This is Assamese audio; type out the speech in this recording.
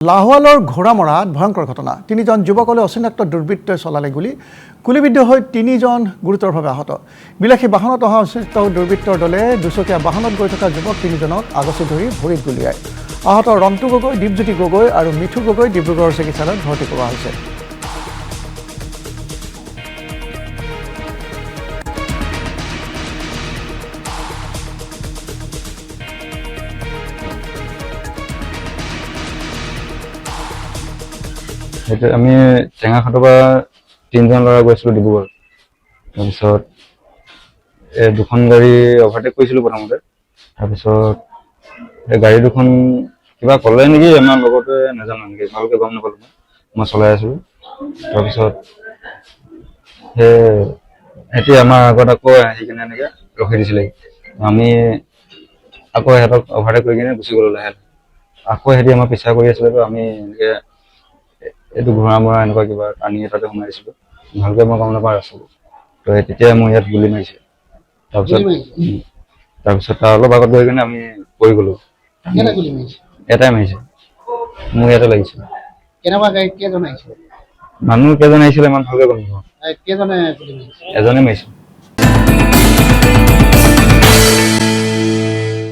লাহোৱালৰ ঘোঁৰামৰাত ভয়ংকৰ ঘটনা। তিনিজন যুৱকলৈ অচিনাক্ত দুৰ্বৃত্তই চলালে গুলীবিদ্ধ হৈ তিনিজন গুৰুতৰভাৱে আহত। বিলাসী বাহনত অহা অচিনাক্ত দুৰ্বৃত্তৰ দলে দুচকীয়া বাহনত গৈ থকা যুৱক তিনিজনক আগচি ধৰি ভৰিত গুলীয়ায়। আহত ৰন্তু গগৈ, দীপজ্যোতি গগৈ আৰু মিঠু গগৈ ডিব্ৰুগড় চিকিৎসালয়ত ভৰ্তি কৰোৱা হৈছে। আমি টেঙাখাটৰ পৰা তিনিজন ল'ৰা গৈছিলোঁ ডিব্ৰুগড়। তাৰপিছত দুখন গাড়ী অভাৰটেক কৰিছিলোঁ প্ৰথমতে। তাৰপিছত গাড়ী দুখন কিবা ক'লে নেকি আমাৰ লগতে, নাজানো নেকি, ভালকৈ গম নাপালোঁ। মই চলাই আছিলোঁ। তাৰপিছত সিহঁতি আমাৰ আগত আকৌ আহি কিনে এনেকৈ ৰখি দিছিলে। আমি আকৌ সিহঁতক অভাৰটেক কৰি কিনে গুচি গ'লোঁ লাহে। আকৌ সিহঁতি আমাৰ পিছা কৰি আছিলে। আমি এনেকৈ এইটো ঘোঁৰামৰা এনেকুৱা কিবা টানি এটাতে সোমাই দিছিলোঁ। ভালকৈ মই গম নাপাওঁ ৰাস্তাটো। তো তেতিয়াই মোৰ ইয়াত গুলি মাৰিছে। তাৰপিছত তাৰ অলপ আগত গৈ কিনে আমি পৰি গ'লোঁ। এটাই মাৰিছে, মোৰ ইয়াতে লাগিছে। মানুহ কেইজন আহিছিলে ইমান ভালকৈ গম নাপাওঁ। এজনে মাৰিছে।